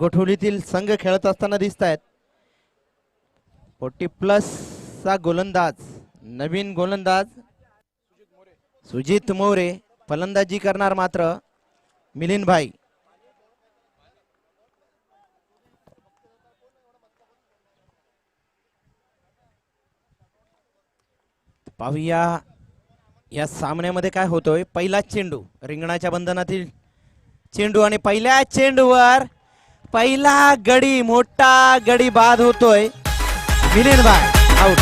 गोठवलीतील संघ खेळत असताना दिसत आहेत. 40+ चा गोलंदाज, नवीन गोलंदाज सुजित मोरे. फलंदाजी करणार मात्र मिलिंद भाई. पाहूया या सामन्यामध्ये काय होतोय. पहिला चेंडू रिंगणाच्या बंधनातील चेंडू आणि पहिल्या चेंडूवर पहिला गडी, मोठा गडी बाद होतोय. मिलिंद भाई out.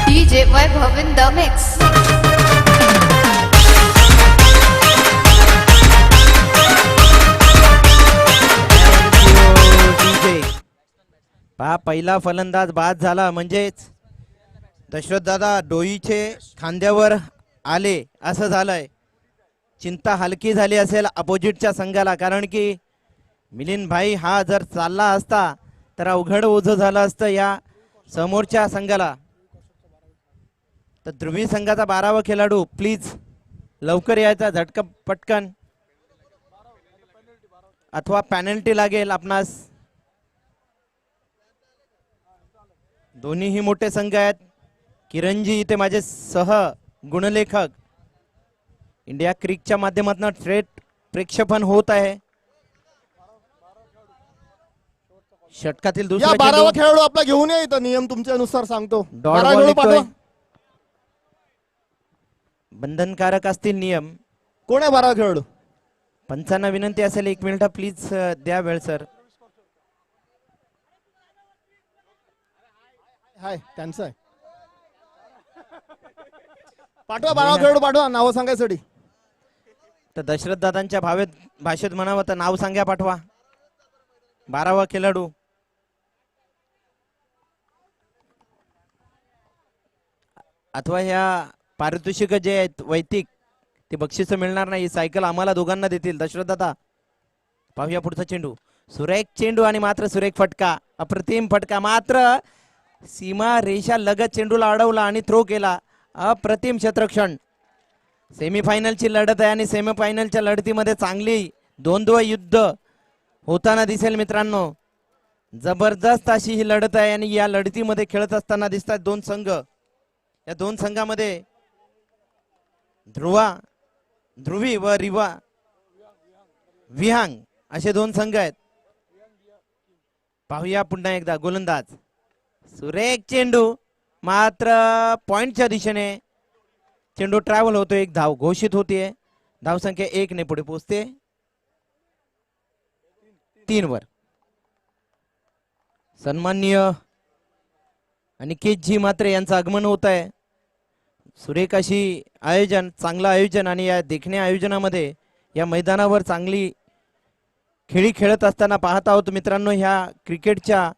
DJ Vaibhav in the mix. पहा पहिला फलंदाज बाद झाला म्हणजेच दशरथ दादा डोईचे खांद्यावर आले असं झालंय. चिंता हलकी झाली असेल अपोजिटच्या संघाला, कारण की मिलिंद भाई हा जर चालला असता तर अवघड ओझं झालं असतं या समोरच्या संघाला. तर ध्रुवी संघाचा 12वा खेळाडू प्लीज लवकर यायचा, झटका पटकन, अथवा पेनल्टी लागेल आपणास. दोन्हीही मोठे संघ आहेत. किरणजी इथे माझे सह गुणलेखक. इंडिया क्रिकच्या माध्यमातून थेट प्रक्षेपण होत आहे. षटकातील दुसरा 12वा खेळाडू आपला घेऊन या इथं. नियम तुमच्यानुसार सांगतो. डॉट बॉल निघतोय. बंधनकारक असतील नियम. कोण आहे 12वा खेळाडू? पंचांना विनंती असेल 1 मिनिट प्लीज द्या वेळ सर. हाय त्यांचं आहे. पाठवा 12वा खेळाडू पाठवा नाव सांगायसाठी. तर दशरथ दादांच्या भाषेत म्हणावं तर नाव सांगा पाठवा. 12वा खेळाडू. अथवा ह्या पारितोषिक जे आहेत वैयक्तिक ते बक्षीस मिळणार नाही. सायकल आम्हाला दोघांना देतील दशरथ दादा. पाहूया पुढचा चेंडू. सुरेख चेंडू आणि मात्र सुरेख फटका, अप्रतिम फटका. मात्र सीमा रेषा लगत चेंडूला अडवला आणि थ्रो केला. अप्रतिम क्षेत्ररक्षण. सेमीफायनलची लढत आहे आणि सेमीफायनलच्या लढतीमध्ये चांगली द्वंद्व युद्ध होताना दिसेल मित्रांनो. जबरदस्त अशी ही लढत आहे आणि या लढतीमध्ये खेळत असताना दिसतात दोन संघ. या दोन संघामध्ये ध्रुवी व विहांग असे दोन संघ आहेत. पाहूया पुन्हा एकदा गोलंदाज. सुरेख चेंडू, मात्र पॉइंटच्या दिशेने चेंडू ट्रॅव्हल होतो. एक धाव घोषित होते. धावसंख्या 1 ने पुढे पोहोचते 3 वर. सन्माननीय अनिकेत जी मात्र यांचं आगमन होत आहे. सुरेख अशी आयोजन, चांगलं आयोजन आणि या देखण्या आयोजनामध्ये या मैदानावर चांगली खेळी खेळत असताना पाहत आहोत मित्रांनो. ह्या क्रिकेटच्या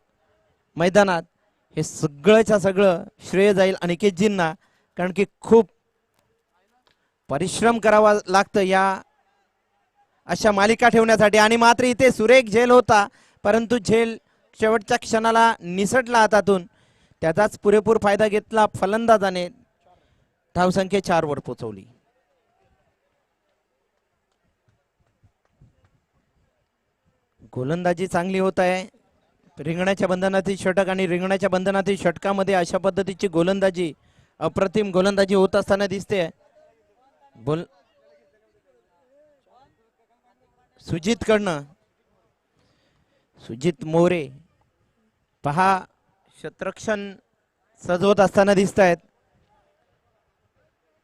मैदानात हे सगळंच्या सगळं श्रेय जाईल अनिकेतजींना, कारण की खूप परिश्रम करावा लागतं या अशा मालिका ठेवण्यासाठी. आणि मात्र इथे सुरेख झेल होता, परंतु झेल शेवटच्या क्षणाला निसटला हातातून. त्याचाच पुरेपूर फायदा घेतला फलंदाजाने. धावसंख्या 4 वर पोहोचवली. गोलंदाजी चांगली होत आहे. रिंगणाच्या बंधनातील षटक आणि रिंगणाच्या बंधनातील षटकामध्ये अशा पद्धतीची गोलंदाजी, अप्रतिम गोलंदाजी होत असताना दिसते. सुजित मोरे पहा क्षेत्ररक्षण सजवत असताना दिसत आहेत.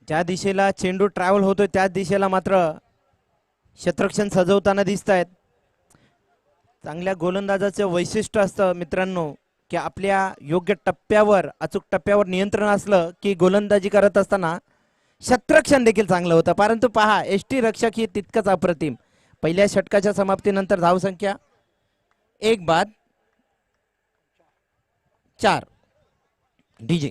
ज्या दिशेला चेंडू ट्रॅव्हल होतोय त्याच दिशेला मात्र क्षेत्ररक्षण सजवताना दिसत आहेत. चांगल्या गोलंदाजाचं वैशिष्ट्य असतं मित्रांनो की आपल्या योग्य टप्प्यावर, अचूक टप्प्यावर नियंत्रण असलं की गोलंदाजी करत असताना क्षेत्ररक्षण देखील चांगलं होतं. परंतु पहा एसटी रक्षक ही तितकंच अप्रतिम. पहिल्या षटकाच्या समाप्तीनंतर धावसंख्या 1 बाद 4. डीजे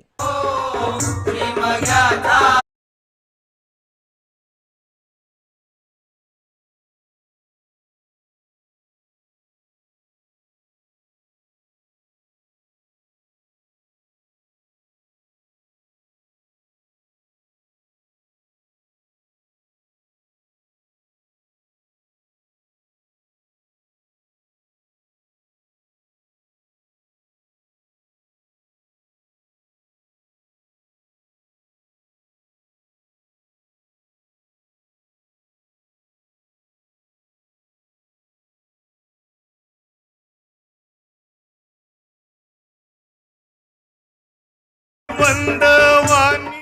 आनंदवाणी.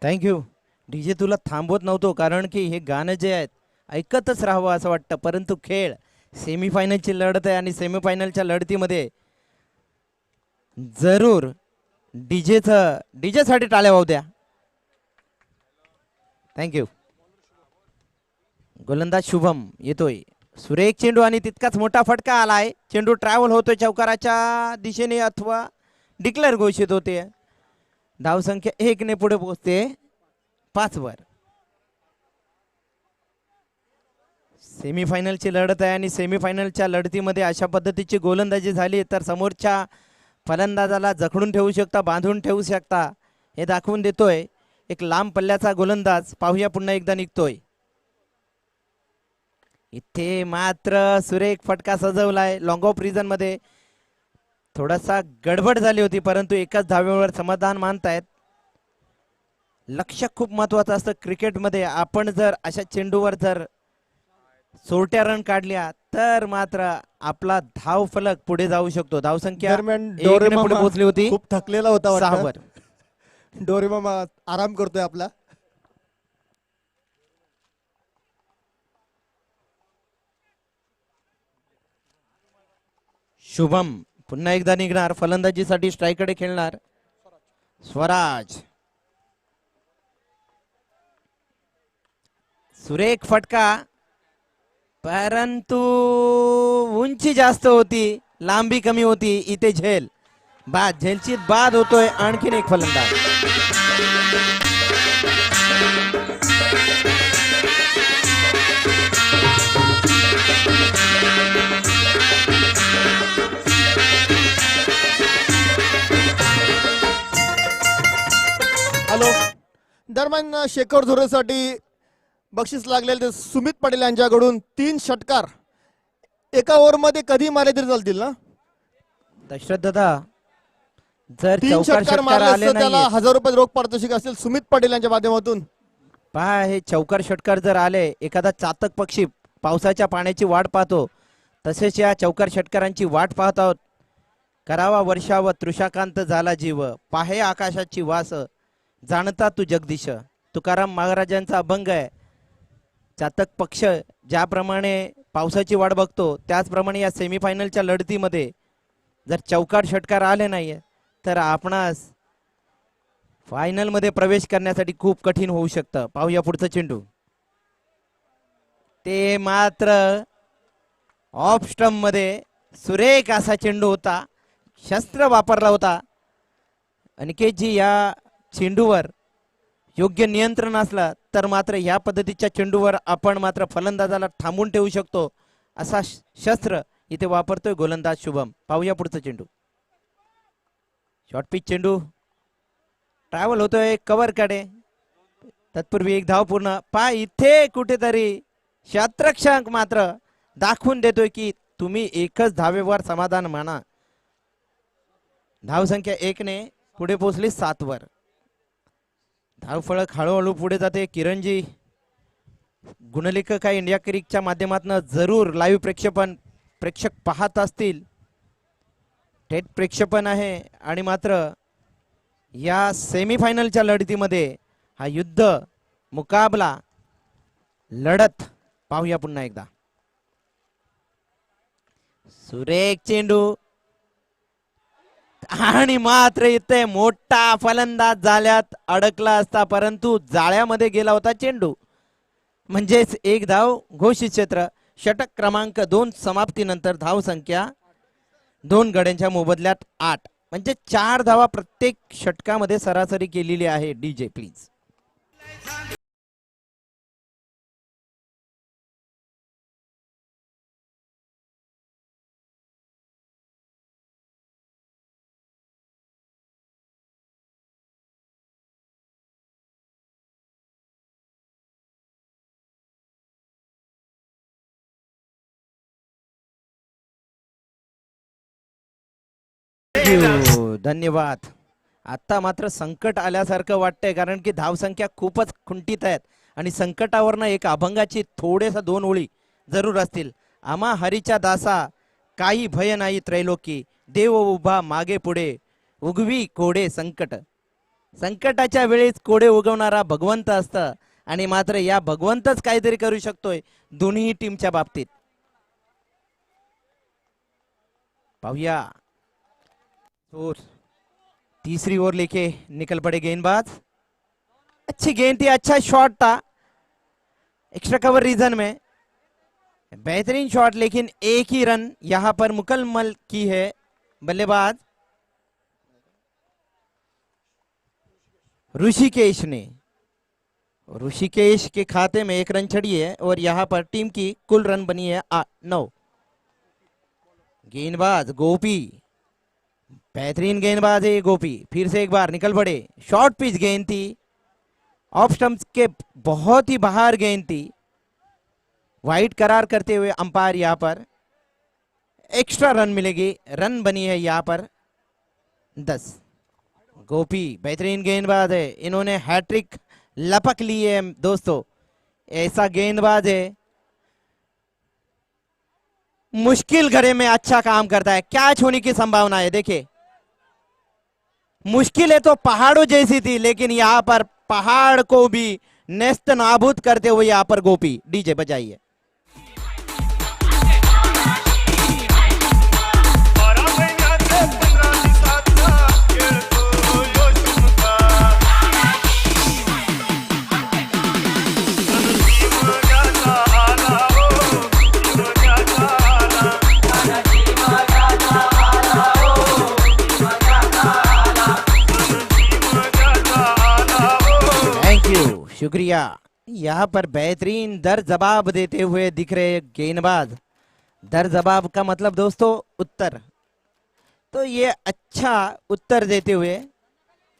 Thank you DJ. तुला थांबवत नव्हतो कारण की हे गाणं जे आहे ऐकतच राहावं असं वाटतं, परंतु खेळ सेमीफायनलची लढत आहे आणि सेमीफायनलच्या लढतीमध्ये जरूर डीजेसाठी टाळ्या वाहू द्या. थँक्यू. गोलंदाज शुभम येतोय. सुरेख चेंडू आणि तितकाच मोठा फटका आलाय. चेंडू ट्रॅव्हल होतोय चौकाराच्या दिशेने अथवा डिक्लेअर घोषित होते. धावसंख्या 1 ने पुढे पोहोचते 5 वर. सेमीफायनलची लढत आहे आणि सेमीफायनलच्या लढतीमध्ये अशा पद्धतीची गोलंदाजी झाली तर समोरच्या फलंदाजाला जखडून ठेवू शकता, बांधून ठेवू शकता, हे दाखवून देतोय एक लांब पल्ल्याचा गोलंदाज. पाहूया पुन्हा एकदा निघतोय. इथे मात्र सुरेख फटका सजवलाय. लॉंग ऑफ रिजन मध्ये थोडासा गडबड झाली होती, परंतु एकाच धावेवर समाधान मानतायत. लक्ष खूप महत्वाचं असतं क्रिकेटमध्ये. आपण जर अशा चेंडूवर जर सोरट्या रन काढल्या तर मात्र आपला धाव फलक पुढे जाऊ शकतो. धावसंख्या दरम्यान 1 ने पुढे डोरेमामा पोहोचली होती खूप थकलेला होता 6 वाटतं. वर. डोरेमामा आराम करतोय आपला. शुभम पुन्हा एकदा निघणार. फलंदाजीसाठी स्ट्राईकडे खेळणार. स्वराज. सुरेख फटका, परंतु उंची जास्त होती, लांबी कमी होती. इथे झेल बाद, झेलची बाद होतोय. आणखीन एक फलंदाज. हॅलो. दरम्यान शेखर धुरेसाठी बक्षीस लागलेले ते सुमित पटेल यांच्याकडून 3 षटकार एका ओव्हरमध्ये कधी मारले तरी चालतील ना. दशरथ दादा, जर 3 चौकार षटकार षटकार मारले आले असते त्याला नाही, 1000 रुपये रोख पारितोषिक असेल सुमित पटेल यांच्या माध्यमातून. पहा हे चौकार षटकार जर आले, एखादा चातक पक्षी पावसाच्या पाण्याची वाट पाहतो, तसेच या चौकार षटकारांची वाट पाहत आहोत. करावा वर्षा व तृषाकांत झाला जीव, पाहे आकाशाची वास, जाणता तू जगदीश. तुकाराम महाराजांचा अभंग आहे. चातक पक्ष ज्याप्रमाणे पावसाची वाट बघतो, त्याचप्रमाणे या सेमीफायनलच्या लढतीमध्ये जर चौकार षटकार आले नाही तर आपणास फायनल मध्ये प्रवेश करण्यासाठी खूप कठीण होऊ शकतं. पाहूया पुढचं चेंडू. ते मात्र ऑफ स्टंप मध्ये सुरेख असा चेंडू होता. शस्त्र वापरला होता. अनिकेतजी, या चेंडूवर योग्य नियंत्रण असलं तर मात्र या पद्धतीच्या चेंडूवर आपण मात्र फलंदाजाला थांबून ठेवू शकतो. असा शस्त्र इथे वापरतोय गोलंदाज शुभम. पाहूया पुढचा चेंडू. शॉर्ट पिच चेंडू ट्रॅव्हल होतोय कव्हर कडे. तत्पूर्वी एक धाव पूर्ण. पा इथे कुठेतरी क्षेत्ररक्षक मात्र दाखवून देतोय की तुम्ही एकच धावेवर समाधान माना. धावसंख्या 1 ने पुढे पोहोचली 7 वर. धावफलक हळूहळू पुढे जाते. किरणजी, गुणलेखक इंडिया क्रिकच्या माध्यमातून जरूर लाईव्ह प्रेक्षक पाहत असतील. थेट प्रेक्षेपण आहे आणि मात्र या सेमीफायनलच्या लढतीमध्ये हा युद्ध मुकाबला लढत पाहूया पुन्हा एकदा. सुरेख चेंडू आणि मात्र इथे मोठा फलंदाज जाळ्यात अडकला असता, परंतु जाळ्यामध्ये गेला होता चेंडू. म्हणजेच एक धाव घोषित क्षेत्र. षटक क्रमांक 2 समाप्तीनंतर धाव संख्या 2 गड्यांच्या मोबदल्यात 8, म्हणजे 4 धावा प्रत्येक षटकामध्ये सरासरी केलेली आहे. DJ please. धन्यवाद. आता मात्र संकट आल्यासारखं वाटतंय, कारण की धावसंख्या खूपच खुंटीत आहेत आणि संकटावरनं एक अभंगाची थोडेसा 2 ओळी जरूर असतील. आम्हा हरीच्या दासा काही भय नाही त्रैलोकी, देव उभा मागे पुढे उगवी कोडे संकट. संकटाच्या वेळेस कोडे उगवणारा भगवंत असतं आणि मात्र या भगवंतच काहीतरी करू शकतोय दोन्ही टीमच्या बाबतीत. पाहुया और तीसरी ओर लेके निकल पड़े गेंदबाज. अच्छी गेंद थी, अच्छा शॉट था एक्स्ट्रा कवर रीजन में, बेहतरीन शॉट, लेकिन एक ही रन यहां पर मुकम्मल की है बल्लेबाज ऋषिकेश ने. ऋषिकेश के खाते में एक रन चढ़ी है और यहां पर टीम की कुल रन बनी है 9. गेंदबाज गोपी, बेहतरीन गेंदबाज है ये गोपी. फिर से एक बार निकल पड़े. शॉर्ट पिच गेंद थी, ऑफ स्टंप्स के बहुत ही बाहर गेंद थी. वाइड करार करते हुए अंपायर यहां पर एक्स्ट्रा रन मिलेगी. रन बनी है यहां पर 10. गोपी बेहतरीन गेंदबाज है, इन्होंने हैट्रिक लपक ली है दोस्तों. ऐसा गेंदबाज है, मुश्किल घड़े में अच्छा काम करता है. कैच होने की संभावना है. देखिए मुश्किल है तो पहाड़ों जैसी थी, लेकिन यहां पर पहाड़ को भी नेस्त नाबूद करते हुए यहां पर गोपी. डीजे बजाइए. शुक्रिया. यहाँ पर बेहतरीन दर जवाब देते हुए दिख रहे गेंदबाज. दर जवाब का मतलब दोस्तों उत्तर. तो ये अच्छा उत्तर देते हुए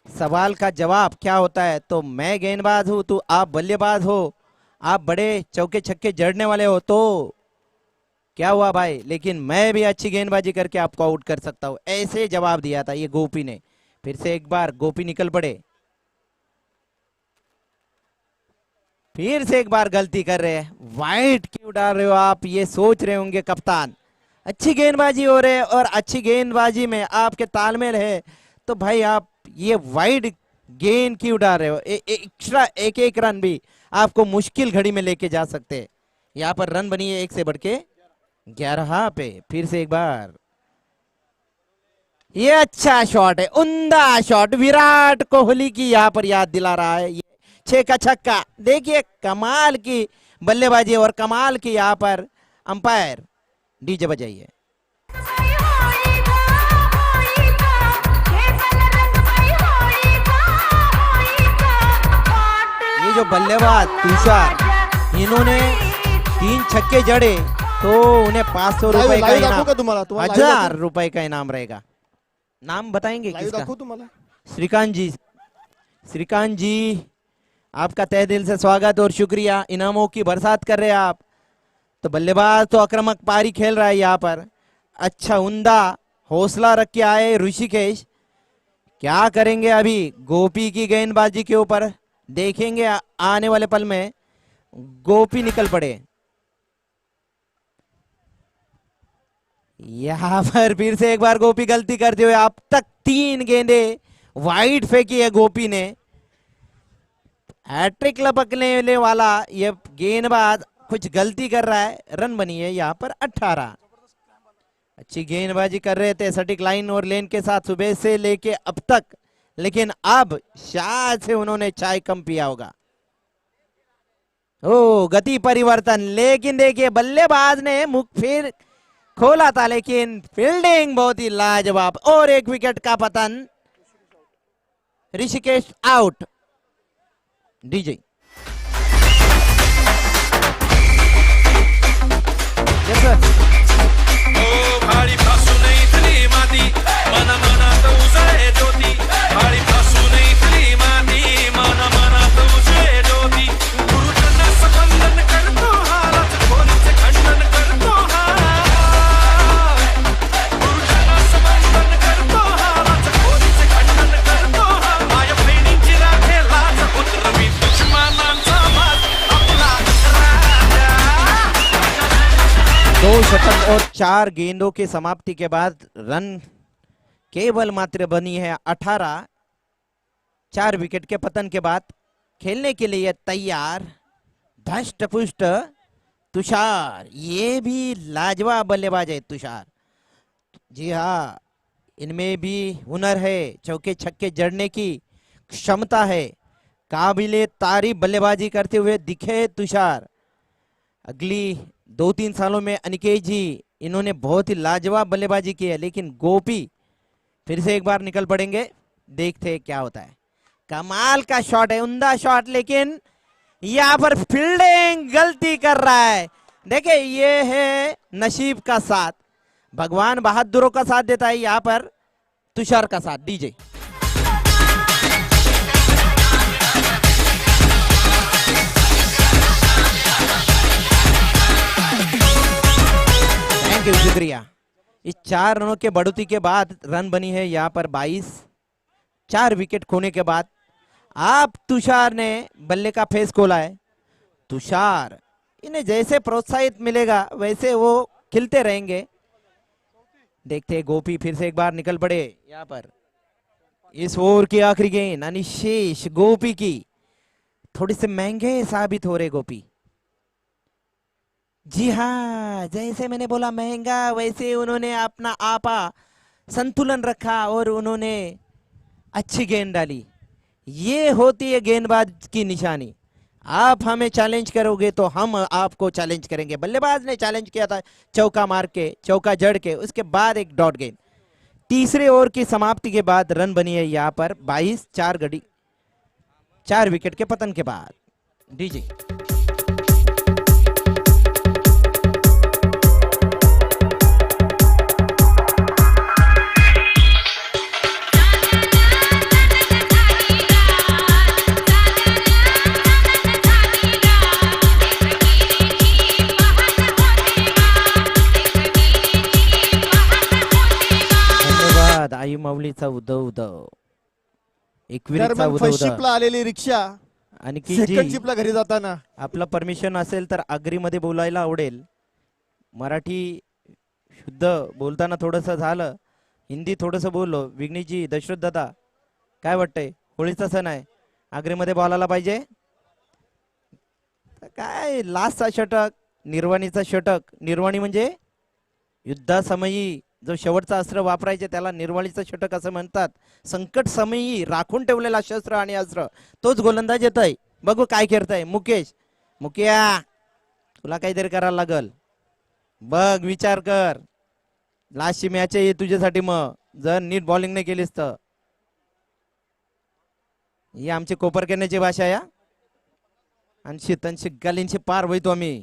सवाल का जवाब क्या होता है, तो मैं गेंदबाज हूं तो आप बल्लेबाज हो, आप बड़े चौके छक्के जड़ने वाले हो, तो क्या हुआ भाई, लेकिन मैं भी अच्छी गेंदबाजी करके आपको आउट कर सकता हूं. ऐसे जवाब दिया था ये गोपी ने. फिर से एक बार गोपी निकल पड़े. फिर से एक बार गलती कर रहे हैं. वाइड क्यों डाल रहे हो आप, ये सोच रहे होंगे कप्तान. अच्छी गेंदबाजी हो रहे और अच्छी गेंदबाजी में आपके तालमेल है, तो भाई आप ये वाइड गेंद क्यों डाल रहे हो. एक्स्ट्रा एक एक रन भी आपको मुश्किल घड़ी में लेके जा सकते हैं. यहाँ पर रन बनी है 1 से बढ़ के 11 पे. फिर से एक बार ये अच्छा शॉट है, उम्दा शॉट, विराट कोहली की यहाँ पर याद दिला रहा है. 6 का छक्का. देखिए कमाल की बल्लेबाजी और कमाल की यहाँ पर अंपायर. डीजे बजाइए. ये जो बल्लेबाज तुषार, इन्होंने 3 छक्के जड़े तो उन्हें 500 रुपए का इनाम, 1000 रुपए का इनाम रहेगा. नाम बताएंगे किसका? श्रीकांत जी. श्रीकांत जी आपका तहे दिल से स्वागत और शुक्रिया. इनामों की बरसात कर रहे हैं आप. तो बल्लेबाज तो आक्रामक पारी खेल रहा है यहाँ पर. अच्छा उम्दा हौसला रख के आए ऋषिकेश. क्या करेंगे अभी गोपी की गेंदबाजी के ऊपर, देखेंगे आने वाले पल में. गोपी निकल पड़े. यहाँ पर फिर से एक बार गोपी गलती करते हुए. अब तक 3 गेंदे वाइड फेंकी है गोपी ने. हैट्रिक लपकने वाला ये गेंदबाज कुछ गलती कर रहा है. रन बनी है यहाँ पर 18. अच्छी गेंदबाजी कर रहे थे सटीक लाइन और लेन के साथ सुबह से लेके अब तक, लेकिन अब शायद से उन्होंने चाय कम पिया होगा. ओ गति परिवर्तन, लेकिन देखिए बल्लेबाज ने मुख फिर खोला था, लेकिन फील्डिंग बहुत ही लाजवाब. और एक विकेट का पतन. Rishikesh out. DJ. Yes sir. शतक और 4 गेंदों के समाप्ति के बाद रन केवल मात्र बनी है 18. 4 विकेट के पतन के बाद खेलने के लिए तैयार धष्ट पुष्ट तुषार। ये भी लाजवाब बल्लेबाज है तुषार। जी हाँ, इनमें भी हुनर है, चौके छक्के जड़ने की क्षमता है। काबिले तारीफ बल्लेबाजी करते हुए दिखे तुषार। अगली 2-3 सालों में अनिकेत जी इन्होंने बहुत ही लाजवाब बल्लेबाजी की है, लेकिन गोपी फिर से एक बार निकल पड़ेंगे। देखते हैं क्या होता है। कमाल का शॉट है, उम्दा शॉट, लेकिन यहाँ पर फील्डिंग गलती कर रहा है। देखिए ये है नसीब का साथ, भगवान बहादुरों का साथ देता है, यहाँ पर तुषार का साथ। डीजे थैंक यू, शुक्रिया। इस 4 रनों के बढ़ोतरी के बाद रन बनी है यहाँ पर 22। 4 विकेट खोने के बाद आप तुषार ने बल्ले का फेस खोला है। तुषार इन्हें जैसे प्रोत्साहित मिलेगा वैसे वो खिलते रहेंगे। देखते हैं गोपी फिर से एक बार निकल पड़े यहाँ पर। इस ओवर की आखिरी गेंद यानी शेष गोपी की। थोड़ी से महंगे साबित हो रहे गोपी। जी हाँ, जैसे मैंने बोला महंगा, वैसे उन्होंने अपना आपा संतुलन रखा और उन्होंने अच्छी गेंद डाली। ये होती है गेंदबाज की निशानी। आप हमें चैलेंज करोगे तो हम आपको चैलेंज करेंगे। बल्लेबाज ने चैलेंज किया था चौका मार के, चौका जड़ के, उसके बाद एक डॉट गेंद। तीसरे ओवर की समाप्ति के बाद रन बनी है यहाँ पर 22। 4 विकेट के पतन के बाद। डीजे आई माऊलीचा उदव उदव, एकविरीचा दरम्यान उदव फर्स्ट उदव। शिपला आलेली रिक्षा आणि की सेकंड जी शिपला घरी जाताना आपलं परमिशन असेल तर आगरी मध्ये बोलायला आवडेल। मराठी शुद्ध बोलताना थोडस झालं, हिंदी थोडस बोललो। विघ्नेशजी, दशरथ दादा, काय वाटतंय? होळीचा सण आहे, आगरीमध्ये बोलायला पाहिजे काय? लास्टचा षटक, निर्वाणीचा षटक। निर्वाणी म्हणजे युद्धासमयी जो शेवटचा अस्त्र वापरायचे त्याला निर्वाणीचं षटक असं म्हणतात। संकट समयी राखून ठेवलेला शस्त्र आणि अस्त्र, तोच गोलंदाज येत आहे। बघू काय करताय मुकेश। मुकिया, तुला काहीतरी करायला लागल बघ, विचार कर। लास्टची मॅच आहे तुझ्यासाठी, मग जर नीट बॉलिंग नाही केलीस तर। ही आमची कोपर करण्याची भाषा आहे। आणि तनशी गालींची पार वैतो आम्ही।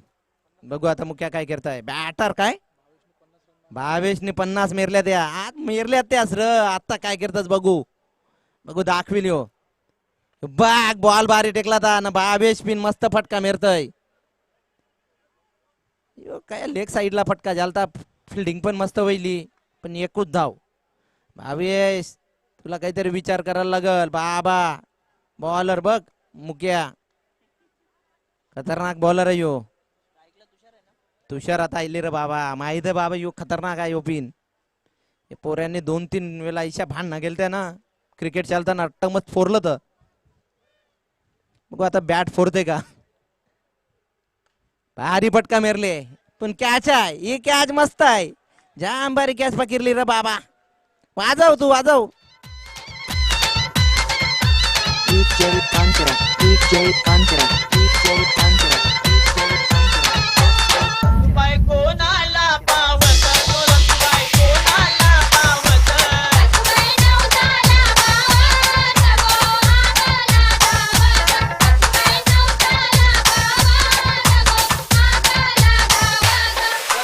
बघू आता मुक्या काय करताय। बॅटर काय भावेशने 50 मेरल्या त्या आज मेरल्या त्यास र। आता काय करतास बघू, बघू दाखविल यो। बॅग बॉल भारी टेकला था ना, भावेश पिन मस्त फटका मेरतय यो। काय लेग साइडला फटका झालता, फिल्डिंग पण मस्त वैली, पण एकच धाव। भावेश तुला काहीतरी विचार करायला लागल बाबा। बॉलर बघ मुक्या, खतरनाक बॉलर आहे यो। तुषार आता आले रे बाबा, माहित आहे बाबा यो खतरनाक आहे यो पिन। हे पोऱ्यांनी 2-3 वेळा इशा भांडणं गेलत्या ना क्रिकेट चालताना, टमच फोरलं तर बघू आता बॅट फोरते का। भारी फटका मेरले, पण कॅच आहे, ये कॅच मस्त आहे, जाम भारी कॅच पकडली रे बाबा। वाजव तू वाजव। DJ Pantera, DJ Pantera, DJ Pantera, DJ Pantera. Bye कोणाला पावत बाय कोणाला पावत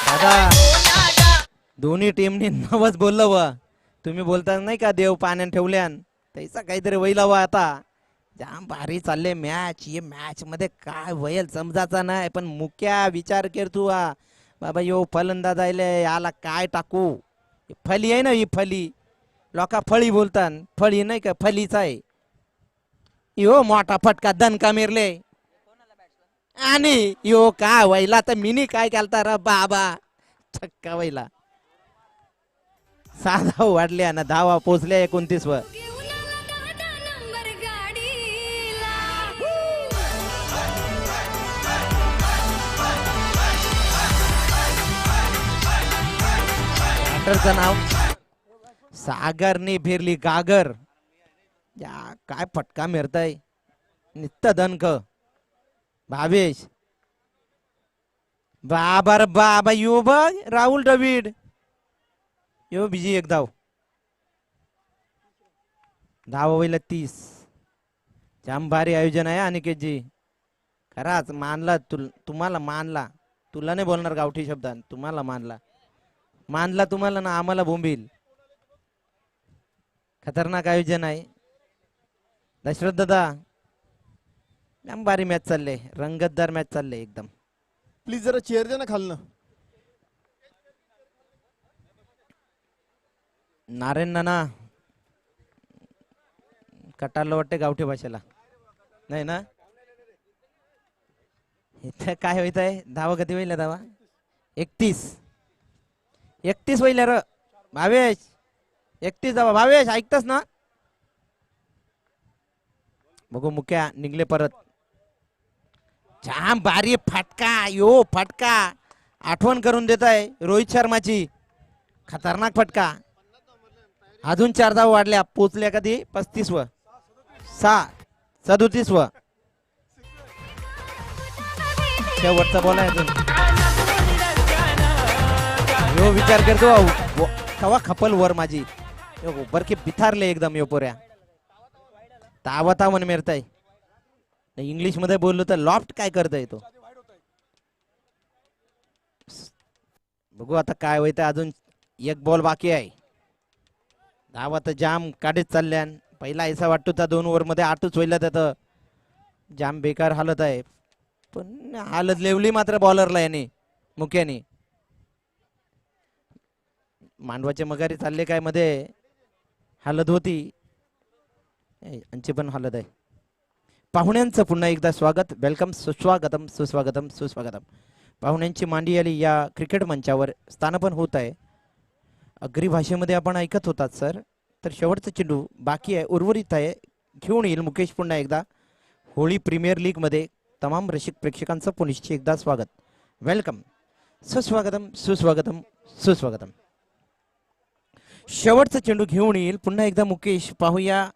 दादा दोन्ही टीमनी नवच बोललं व तुम्ही बोलता नाही का देव पाण्यात ठेवल्यान तैसा काहीतरी वैला व। आता जाम भारी चालले मॅच। ये मॅच मध्ये काय वयल समजायचा नाही, पण मुक्या विचार कर तू बाबा। यो फलंदाज आले याला काय टाकू। फली आहे ना ही फली, लोका फळी बोलतात, फळी नाही का फलीचा आहे यो। मोठा फटका दणका मेरले आणि यो काय वैला तर मिनी काय केलता रे बाबा, छक्का वैला। 6 धाव वाढल्या ना, धावा पोचल्या 29 वर। बॅटरचं नाव सागरने फिरली गागर. या काय फटका मिळतय नित्त दणक. भावेश बाबर बाबा यो बघ राहुल द्रविड यो बिजी एक धाव. धाव होईल 30. जाम भारी आयोजन आहे अनिकेतजी. खराच मानला तुम्हाला मानला. तुला नाही बोलणार गावठी शब्दात. तुम्हाला मानला तुम्हाला ना आम्हाला बोंबील. खतरनाक आयोजन आहे दशरथ दादा. जाम भारी मॅच चालले. रंगतदार मॅच चालले एकदम. प्लीज जरा चेअर द्या ना खालनं. नारायण नाना कटारला वाटते गावठी भाषेला नाही ना. इथं काय होत आहे. धावा कधी होईल धावा 31 होईल र भावेश. 31 धावा. भावेश ऐकतस ना. बघू मुक्या निघले परत. जाम भारी फटका यो फटका आठवण करून देत आहे रोहित शर्माची. खतरनाक फटका. अजून 4 धावा वाढल्या. पोचल्या कधी 35 37 शेवटचा बॉल आहे अजून. यो विचार करतो कवा खपल वर माझी. यो बरके बिथारले एकदम यो पोऱ्या. तावतावन मेरताय. इंग्लिश मध्ये बोललो तर लॉफ्ट काय करताय तो. बघू आता काय होईत. अजून एक बॉल बाकी आहे. धावा तर जाम काढीत चालल्यान. पहिला ऐसा वाटतो त्या 2 ओव्हर मध्ये 8च होईल त्यात. जाम बेकार हालत आहे. पण हालत लेवली मात्र बॉलरला याने मुख्याने. मांडवाचे मगारी चालले काय मध्ये हालत होती. यांची पण हालत आहे. पाहुण्यांचं पुन्हा एकदा स्वागत. वेलकम सुस्वागतम सुस्वागतम सुस्वागतम. पाहुण्यांची मांडी आली या क्रिकेट मंचावर स्थानपण होत आहे. अग्री भाषेमध्ये आपण ऐकत होतात सर. तर शेवटचा चेंडू बाकी आहे उर्वरित आहे. घेऊन येईल मुकेश पुन्हा एकदा. होळी प्रीमियर लीग मध्ये तमाम रसिक प्रेक्षकांचं पुनश्च एकदा स्वागत. वेलकम सुस्वागतम सुस्वागतम सुस्वागतम. शेवटचा चेंडू घेऊन येईल पुन्हा एकदा मुकेश. पाहूया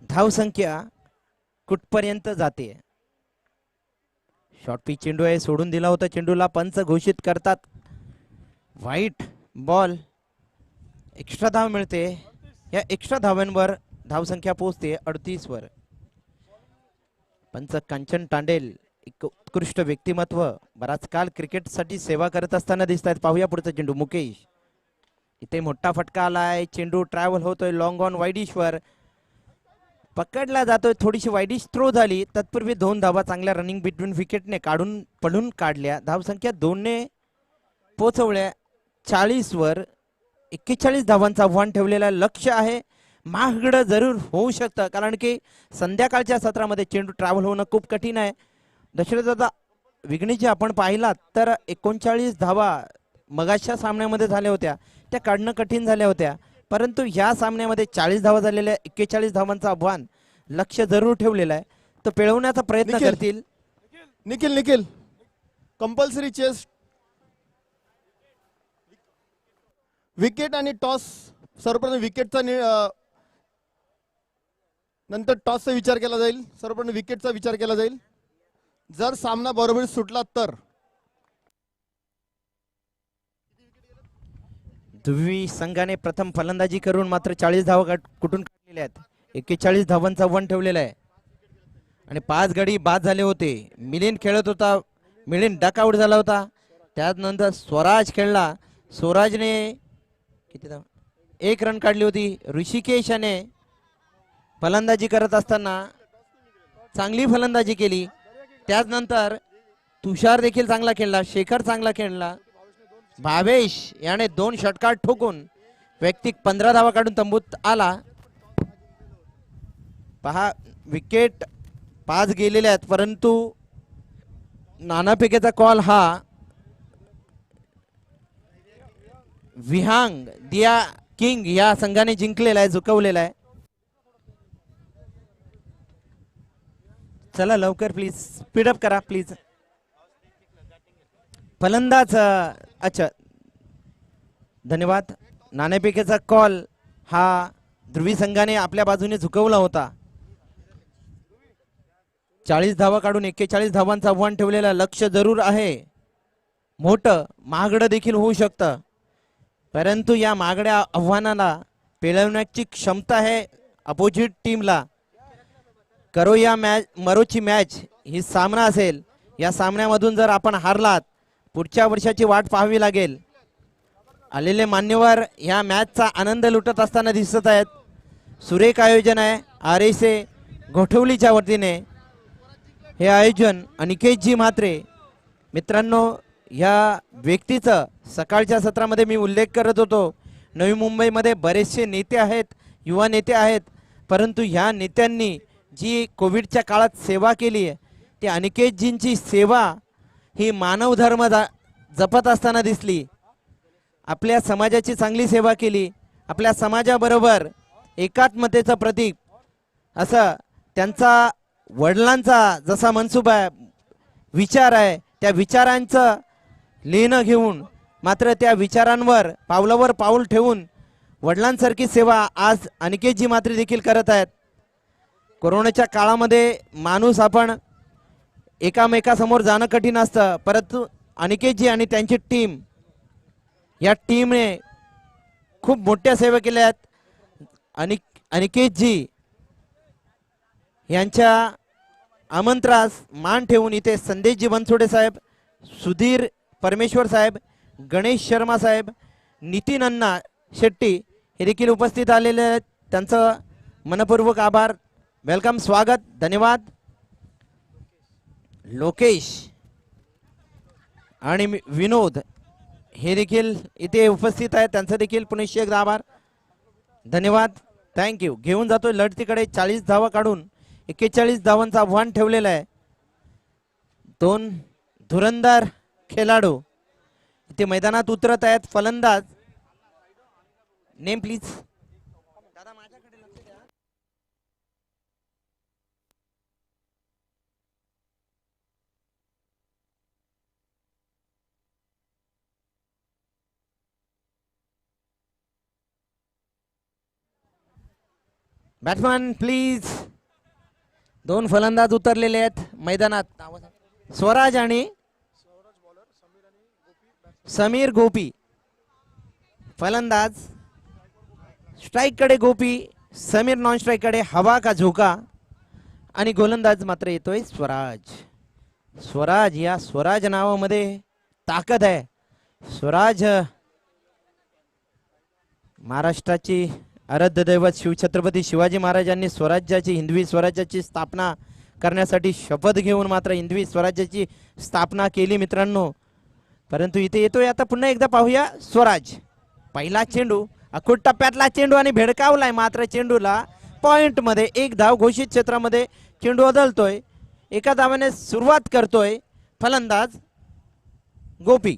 धावसंख्या कुठपर्यंत जाते. शॉर्ट पिच चेंडू आहे. सोडून दिला होता चेंडूला. पंच घोषित करतात व्हाईट बॉल. एक्स्ट्रा धाव मिळते. या एक्स्ट्रा धावांवर धावसंख्या पोहोचते 38 वर. पंच कांचन तांडेल एक उत्कृष्ट व्यक्तिमत्व. बराच काळ क्रिकेटसाठी सेवा करत असताना दिसत आहेत. पाहूया पुढचा चेंडू मुकेश. इथे मोठा फटका आलाय. चेंडू ट्रॅव्हल होतोय लॉंग ऑन वाईडिशवर. पकडला जातोय. थोडीशी वाईडिश थ्रो झाली. तत्पूर्वी 2 धावा चांगल्या रनिंग बिटवीन विकेटने पडून काढल्या. धावसंख्या 2 ने पोहोचवल्या 40 वर. 41 धावांचं आव्हान ठेवलेलं लक्ष आहे. महागड जरूर होऊ शकतं कारण की संध्याकाळच्या सत्रामध्ये चेंडू ट्रॅव्हल होणं खूप कठीण आहे. दशरथ विघ्नेची आपण पाहिलात तर 39 धावा मगाच्या सामन्यामध्ये झाल्या होत्या. त्या काढणं कठीण झाल्या होत्या. परंतु ह्या सामन्यामध्ये 40 धावा झालेल्या. 41 धावांचं आव्हान लक्ष जरूर ठेवलेलं आहे. तो पिळवण्याचा प्रयत्न करतील. निखिल कंपल्सरी चेस विकेट आणि टॉस. सर्वप्रथम विकेटचा नंतर टॉसचा विचार केला जाईल. सर्वप्रथम विकेटचा विचार केला जाईल. जर सामना बरोबर सुटला तर दुवी संघाने प्रथम फलंदाजी करून मात्र 40 धावा कुठून काढलेल्या आहेत. 41 धावांचा आव्हान ठेवलेला आहे आणि 5 गडी बाद झाले होते. मिलिंद खेळत होता. मिलिंद डक आउट झाला होता. त्यानंतर स्वराज खेळला. स्वराजने किती धावा 1 रन काढली होती. ऋषिकेश याने फलंदाजी करत असताना चांगली फलंदाजी केली. त्यानंतर तुषार देखील चांगला खेळला. शेखर चांगला खेळला. भावेश याने 2 षटकार ठोकून वैयक्तिक 15 धावा काढून तंबूत आला. पहा विकेट 5 गेलेले आहेत परंतु नानापेकेचा कॉल हा विहांग दिया किंग या संघाने जिंकलेला आहे. झुकवलेला आहे. चला लवकर प्लीज स्पीडअप करा प्लीज. फलंदाज अच्छा धन्यवाद. नाणेफेकीचा कॉल हा ध्रुवी संघाने आपल्या बाजूने झुकवला होता. 40 धावा काढून 41 धावांचं आव्हान ठेवलेलं लक्ष जरूर आहे. मोठं महागडं देखील होऊ शकतं, परंतु या महागड्या आव्हानाला पेलवण्याची क्षमता आहे अपोजिट टीमला. करो या मॅच मरोची मॅच ही सामना असेल. या सामन्यामधून जर आपण हारलात पुढच्या वर्षाची वाट पाहावी लागेल. आलेले मान्यवर या मॅचचा आनंद लुटत असताना दिसत आहेत. सुरेख आयोजन आहे RSA गोठवलीच्या वतीने. हे आयोजन अनिकेतजी म्हात्रे. मित्रांनो, ह्या व्यक्तीचं सकाळच्या सत्रामध्ये मी उल्लेख करत होतो. नवी मुंबईमध्ये बरेचसे नेते आहेत, युवा नेते आहेत, परंतु ह्या नेत्यांनी जी कोविडच्या काळात सेवा केली आहे ती अनिकेतजींची सेवा ही मानवधर्म जपत असताना दिसली. आपल्या समाजाची चांगली सेवा केली. आपल्या समाजाबरोबर एकात्मतेचं प्रतीक असं त्यांचा वडिलांचा जसा मनसुबा आहे, विचार आहे, त्या विचारांचं लेणं घेऊन मात्र त्या विचारांवर पावलावर पाऊल ठेवून वडिलांसारखी सेवा आज अनिकेतजी म्हात्रे देखील करत आहेत. कोरोनाच्या काळामध्ये माणूस आपण एकामेकासमोर जाणं कठीण असतं, परंतु अनिकेतजी आणि त्यांची टीम, या टीमने खूप मोठ्या सेवा केल्या आहेत. अनिकेतजी यांच्या आमंत्रणास मान ठेवून इथे संदेशजी बनसोडे साहेब, सुधीर परमेश्वर साहेब, गणेश शर्मा साहेब, नितीन अण्णा शेट्टी हे देखील उपस्थित आलेले आहेत. त्यांचं मनपूर्वक आभार, वेलकम, स्वागत, धन्यवाद. लोकेश आणि विनोद हे देखील इथे उपस्थित आहेत. त्यांचं देखील पुनश्च एकदा आभार, धन्यवाद, थँक्यू. घेऊन जातोय लढतीकडे. 40 धावा काढून 41 धावांचं आव्हान ठेवलेलं आहे. दोन धुरंदार खेळाडू इथे मैदानात उतरत आहेत. फलंदाज नेम प्लीज. Batsman please. दोन फलंदाज उतरलेले आहेत मैदानात. स्वराज आणि समीर गोपी. फलंदाज स्ट्राइक कडे गोपी, समीर नॉन स्ट्राइक कडे हवा का झोका, आणि गोलंदाज मात्र येतोय स्वराज. स्वराज, या स्वराज नावामध्ये ताकद आहे. स्वराज महाराष्ट्राची आराध्य दैवत शिवछत्रपती शिवाजी महाराजांनी स्वराज्याची, हिंदवी स्वराज्याची स्थापना करण्यासाठी शपथ घेऊन मात्र हिंदवी स्वराज्याची स्थापना केली मित्रांनो. परंतु इथे येतोय आता पुन्हा एकदा पाहूया स्वराज. पहिला चेंडू, अखूट टप्प्यातला चेंडू आणि भेडकावलाय, मात्र चेंडूला पॉइंट मध्ये एक धाव घोषित क्षेत्रामध्ये चेंडू बदलतोय. एका धावाने सुरुवात करतोय फलंदाज गोपी.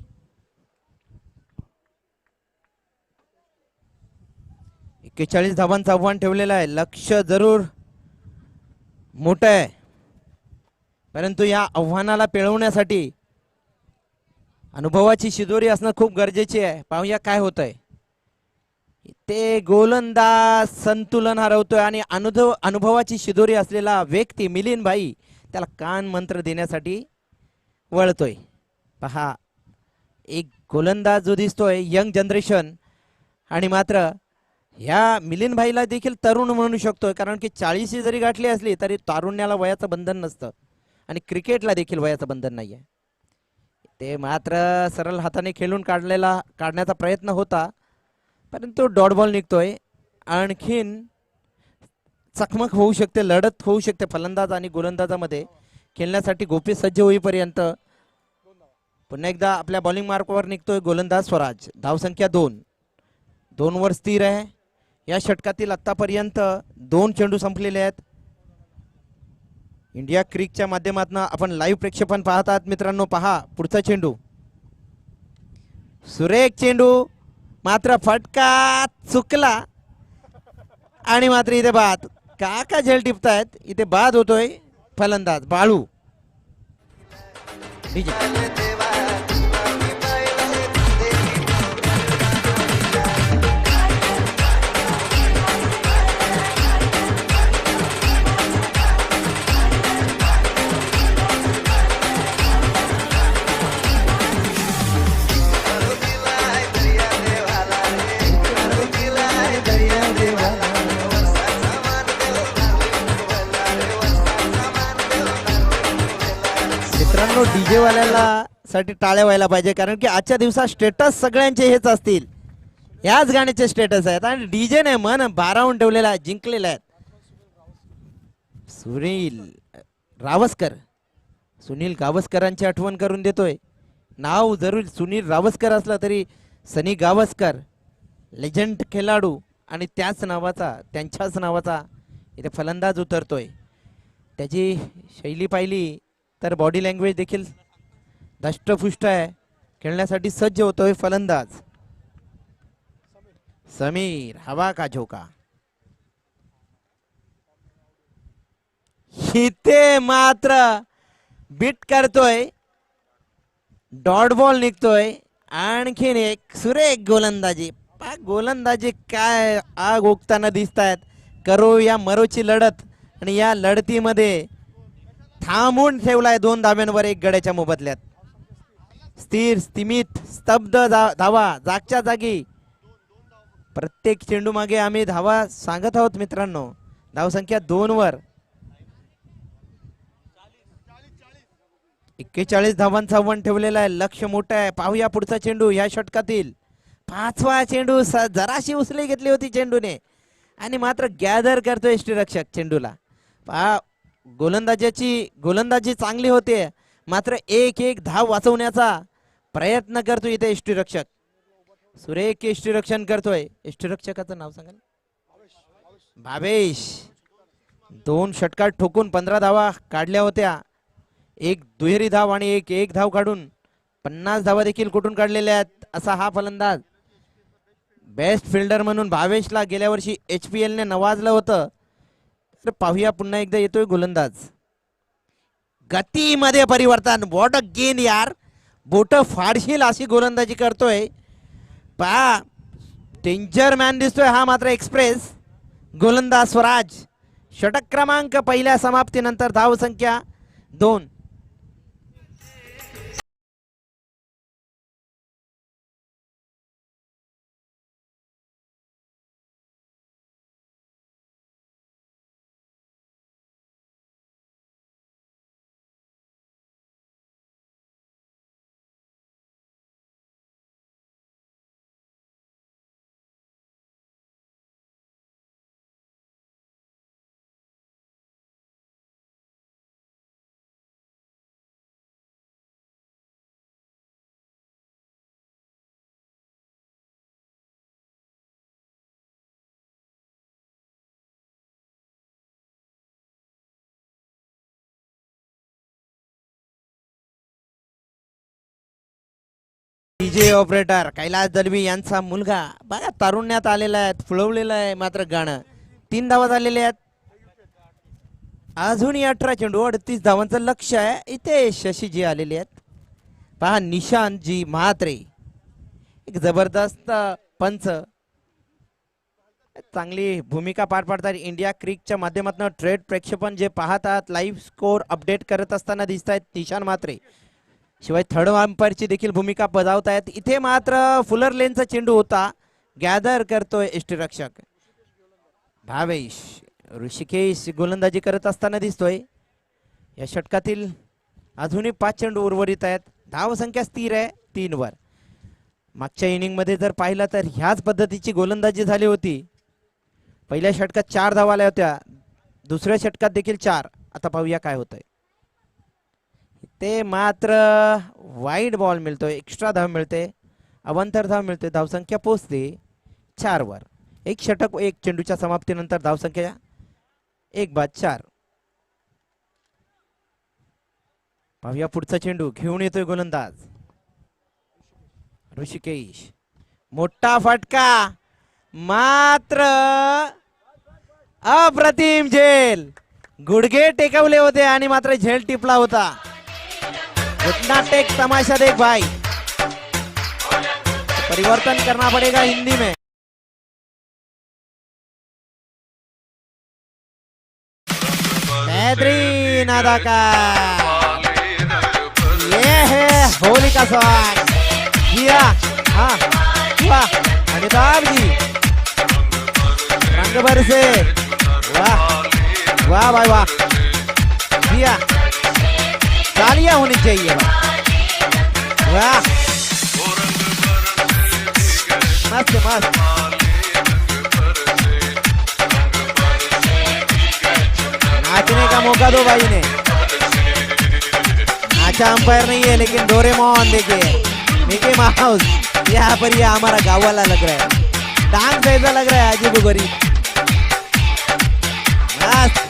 के 40 धावांचं आव्हान ठेवलेलं आहे. लक्ष जरूर मोठं आहे, परंतु या आव्हानाला पेलवण्यासाठी अनुभवाची शिदोरी असणं खूप गरजेची आहे. पाहूया काय होतंय. ते गोलंदाज संतुलन हरवतोय आणि अनुभवाची शिदोरी असलेला व्यक्ती मिलिंद भाई त्याला कान मंत्र देण्यासाठी वळतोय. पहा, एक गोलंदाज जो दिसतोय यंग जनरेशन, आणि मात्र ह्या मिलिंद भाईला देखील तरुण म्हणू शकतोय, कारण की 40 जरी गाठली असली तरी तारुण्याला वयाचं बंधन नसतं आणि क्रिकेटला देखील वयाचं बंधन नाहीये. ते मात्र सरळ हाताने खेळून काढण्याचा प्रयत्न होता, परंतु डॉट बॉल निघतोय. आणखीन चकमक होऊ शकते, लढत होऊ शकते फलंदाज आणि गोलंदाजामध्ये. खेळण्यासाठी गोपी सज्ज होईपर्यंत पुन्हा एकदा आपल्या बॉलिंग मार्कवर निघतोय गोलंदाज स्वराज. धावसंख्या 2 वर स्थिर आहे. या षटकातील आतापर्यंत 2 चेंडू संपलेले आहेत. इंडिया क्रिकच्या माध्यमातून आपण लाईव्ह प्रेक्षेपण पाहत आहात मित्रांनो. पहा पुढचा चेंडू, सुरेख चेंडू, मात्र फटका चुकला आणि मात्र इथे बाद. काका झेल टिपतायत, इथे बाद होतोय फलंदाज बाळू. मित्रांनो डीजे वाल्याला साठी टाळ्या व्हायला पाहिजे, कारण की आजच्या दिवसात स्टेटस सगळ्यांचे हेच असतील, याच गाण्याचे स्टेटस आहेत आणि डीजे ने मन भारावून ठेवलेला आहे, जिंकलेला आहे. सुनील गावस्करांची आठवण करून देतोय. नाव जरूर सुनील गावस्कर असलं तरी सनी गावस्कर लेजंड खेळाडू आणि त्यांच्याच नावाचा इथे फलंदाज उतरतोय. त्याची शैली पाहिली तर बॉडी लँग्वेज देखील दष्टपुष्ट आहे. खेळण्यासाठी सज्ज होतोय फलंदाज समीर. हवा का झोका. इथे मात्र बीट करतोय, डॉट बॉल निघतोय. आणखीन एक सुरेख गोलंदाजी. गोलंदाजी काय आग ओकताना दिसत आहेत. करो या मरोची लढत आणि या लढतीमध्ये थांबून ठेवलाय 2 धाब्यांवर 1 गड्याच्या मोबदल्यात. स्थिर स्थिमित स्तब्ध धावा जागच्या जागी. प्रत्येक चेंडू मागे आम्ही धावा सांगत आहोत मित्रांनो. धावसंख्या 2 वर 41 धावांचा वन ठेवलेला आहे. लक्ष मोठं आहे. पाहूया पुढचा चेंडू. या षटकातील 5वा चेंडू. जराशी उचली घेतली होती चेंडूने आणि मात्र गॅदर करतोय यष्टीरक्षक चेंडूला. पहा गोलंदाजी चांगली होते, मात्र एक धाव वाचवण्याचा प्रयत्न करतोय इथे यष्टीरक्षक. सुरेख यष्टीरक्षण करतोय. यष्टीरक्षकाचं नाव सांगा. भावेश. 2 षटकार ठोकून 15 धावा काढल्या होत्या. 1 दुहेरी धाव आणि एक धाव काढून 50 धावा देखील कुठून काढलेल्या आहेत असा हा फलंदाज. बेस्ट फिल्डर म्हणून भावेशला गेल्या वर्षी HPL ने नवाजलं होतं. तर पाहूया पुन्हा एकदा येतोय गोलंदाज. गतीमध्ये परिवर्तन. व्हॉट अ गेन यार. बोट फाडशील अशी गोलंदाजी करतोय. पहा डेंजर मॅन दिसतोय हा मात्र एक्सप्रेस गोलंदाज स्वराज. षटक क्रमांक पहिल्या समाप्तीनंतर धाव संख्या 2. डीजे ऑपरेटर कैलास दलवी यांचा मुलगा बघा तारुण्यात आलेला आहे, फुलवलेला आहे मात्र गाणं. 3 धावा झालेल्या आहेत. अजूनही 18 चेंडू 38 धावांचं लक्ष आहे. इथे शशीजी आलेले आहेत. पहा निशांतजी म्हात्रे एक जबरदस्त पंच, चांगली भूमिका पार पाडतात. इंडिया क्रिकच्या माध्यमातून ट्रेड प्रेक्षेपण जे पाहतात, लाईव्ह स्कोर अपडेट करत असताना दिसत आहेत निशांत म्हात्रे. शिवाय थर्ड अंपायरची देखील भूमिका बजावतायत. इथे मात्र फुलर लेनचा चेंडू होता. गॅदर करतोय यष्टीरक्षक भावेश. ऋषिकेश गोलंदाजी करत असताना दिसतोय. या षटकातील अजूनही 5 चेंडू उर्वरित आहेत. धाव संख्या स्थिर आहे 3 वर. मागच्या इनिंग मध्ये जर पाहिलं तर ह्याच पद्धतीची गोलंदाजी झाली होती. पहिल्या षटकात 4 धावा आल्या होत्या, दुसऱ्या षटकात देखील 4. आता पाहूया काय होतंय. ते मात्र वाईड बॉल मिळतोय, एक्स्ट्रा धाव मिळते, अवांतर धाव मिळते. धावसंख्या पोहोचते 4 वर. 1 षटक 1 चेंडूच्या समाप्तीनंतर धावसंख्या 1/4. पाहूया पुढचा चेंडू. घेऊन येतोय गोलंदाज ऋषिकेश. मोठा फटका, मात्र अप्रतिम झेल. गुडघे टेकवले होते आणि मात्र झेल टिपला होता. घुटना टेक तमाशा देख भाई. परिवर्तन करना पड़ेगा हिंदी में. बेहतरीन अदाकार. ये है होली का स्वाद. किया हाँ वाह अमिताभ जी. रंग भर से वाह वाह भाई वाह. किया तालियां होनी चाहिए वाह मस्त मस्त नाचने का मौका दो भाई ने नाचा अंपायर नहीं है लेकिन डोरेमोन देखिए मिकी माउस यहाँ पर ये हमारा गाँव वाला लग रहा है डांस ऐसा लग रहा है अजीब गरीब मस्त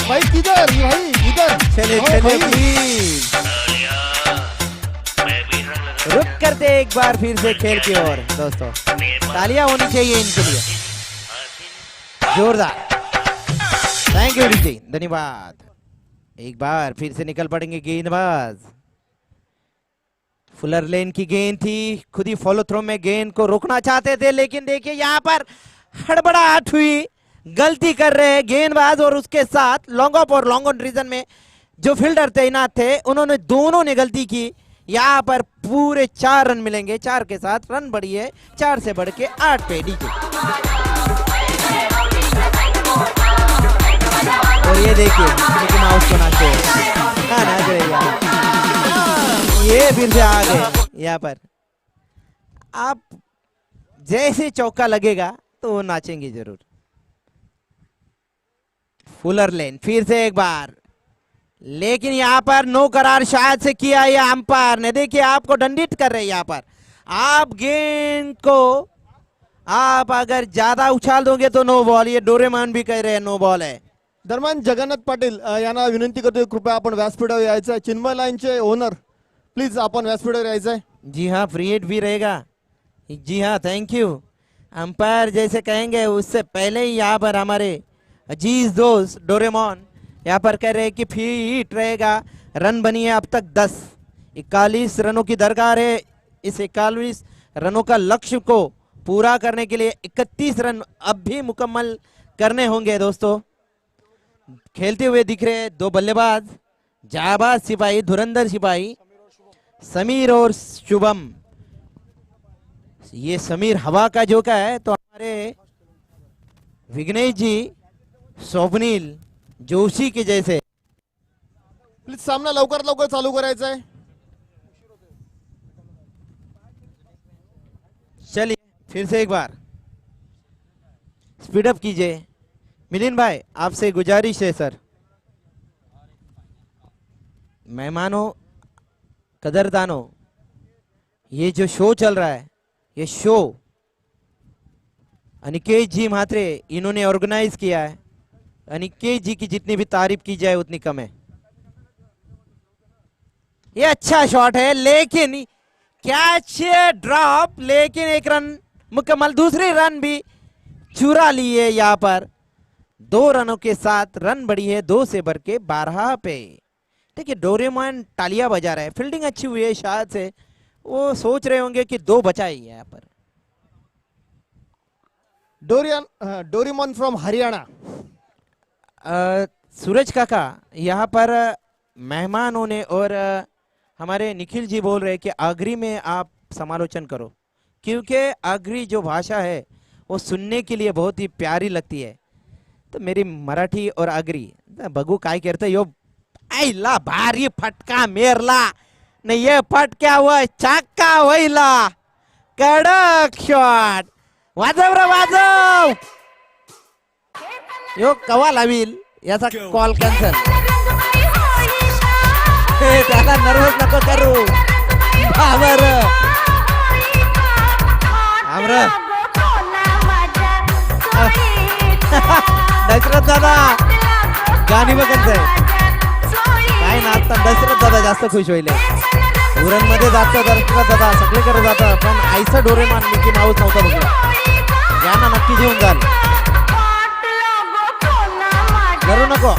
भाई किधर भाई इधर चले ओ चले भाई, प्लीज रुक करते एक बार फिर से खेल की ओर दोस्तों तालियां होनी चाहिए इनके लिए जोरदार थैंक यू जी धन्यवाद एक बार फिर से निकल पड़ेंगे गेंदबाज फुलर लेन की गेंद थी खुद ही फॉलो थ्रो में गेंद को रोकना चाहते थे लेकिन देखिए यहाँ पर हड़बड़ाहट हुई गलती कर रहे हैं गेंदबाज और उसके साथ लॉन्ग ऑफ और लॉन्ग ऑन रीजन में जो फील्डर तैनात थे उन्होंने दोनों ने गलती की यहाँ पर पूरे 4 रन मिलेंगे 4 के साथ रन बढ़ी है 4 से बढ़ के 8 पे डीके और ये देखिए मिकी माउस को नाचते नाच रहे यार ये फिर से आ गए यहाँ पर आप जैसे चौका लगेगा तो वो नाचेंगे जरूर फुलर लेन फिर से एक बार लेकिन यहाँ पर नो करार शायद से किया ये अंपायर ने देखिए आपको दंडित कर रहे हैं यहाँ पर आप गेंद को आप अगर ज्यादा उछाल दोगे तो नो बॉल ये डोरेमॉन भी कह रहे हैं नो बॉल है दरम्यान जगन्नाथ पाटील यांना विनंती करतोय कृपया आपण व्यासपीठावर यायचं आहे चिन्मय लाईनचे ओनर प्लीज आपण व्यासपीठावर यायचं आहे जी हाँ फ्री हिट भी रहेगा जी हाँ थैंक यू अंपायर जैसे कहेंगे उससे पहले ही यहाँ पर हमारे अजीज दोस्त डोरेमॉन यहाँ पर कह रहे हैं कि फ्री हिट रहेगा रन बनी है अब तक 10 41 रनों की दरकार है इस 41 रनों का लक्ष्य को पूरा करने के लिए 31 रन अब भी मुकम्मल करने होंगे दोस्तों खेलते हुए दिख रहे दो बल्लेबाज जाबाज सिपाही धुरंधर सिपाही समीर और शुभम ये समीर हवा का झोंका है तो हमारे विघ्नेश जी स्वप्नील जोशी के जैसे प्लीज सामना लवकरात लवकर चालू करायचा आहे चलिए फिर से एक बार स्पीड अप कीजिए मिलिंद भाई आपसे गुजारिश है सर मेहमानों कदरदानों ये जो शो चल रहा है ये शो अनिकेत जी म्हात्रे इन्होंने ऑर्गेनाइज किया है अनिकेत जी की जितनी भी तारीफ की जाए उतनी कम है ये अच्छा शॉट है लेकिन कैच ड्रॉप लेकिन एक रन मुकम्मल दूसरी रन भी चुरा लिए यहाँ पर 2 रनों के साथ रन बढ़ी है 2 से बढ़ के 12 पे देखिए डोरेमोन तालियां बजा रहा है फील्डिंग अच्छी हुई है शायद से वो सोच रहे होंगे कि 2 बचाई है यहाँ पर डोरेमॉन फ्रॉम हरियाणा सूरज काका यहाँ पर मेहमानों ने और हमारे निखिल जी बोल रहे हैं कि आगरी में आप समालोचन करो क्योंकि आगरी जो भाषा है वो सुनने के लिए बहुत ही प्यारी लगती है तो मेरी मराठी और आगरी बघू काय करते यो आईला भारी फटका मेरला नाही ये फटक्या व चाक्का वैला कडक शॉट वाजव रे वाजव यो कवा लावील याचा कॉल कॅन्सल त्याला नर्वस नको करू बाबर आमर दशरथ दादा गाणी बघायचंय काय नाचता दशरथ दादा जास्त खुश होईल उरण मध्ये जात दशरथ दादा सगळीकडे जात पण आईसा डोरेमॉन मिकी माऊस नव्हता बघला यांना नक्की जेवून जाल लरू नको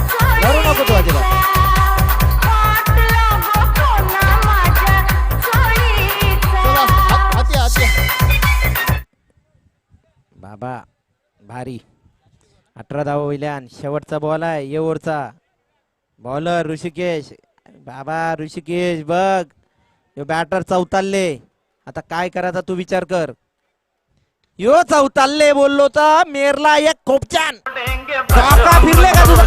तू अजिबात चला हाती बाबा भारी 18 धावा होईल्या आणि शेवटचा बॉल आहे ये ओव्हरचा बॉलर ऋषिकेश बाबा ऋषिकेश बघ यो बॅटर चौतालले आता काय करायचा तू विचार कर यो चौतालले बोललो तर मेरला एक खूप छान फिरले का तुझा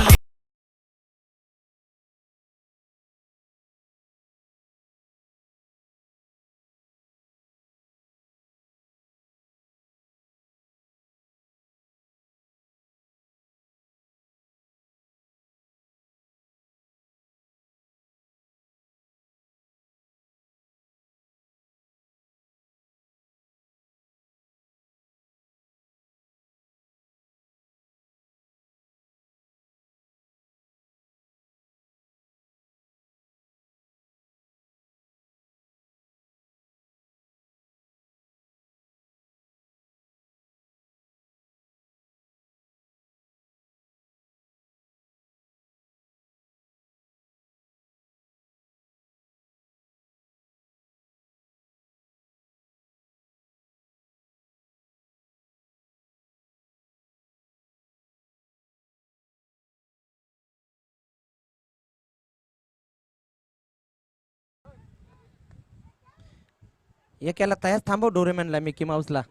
एक याला तयाच थांबव डोरेमॅनला मिकी माऊसला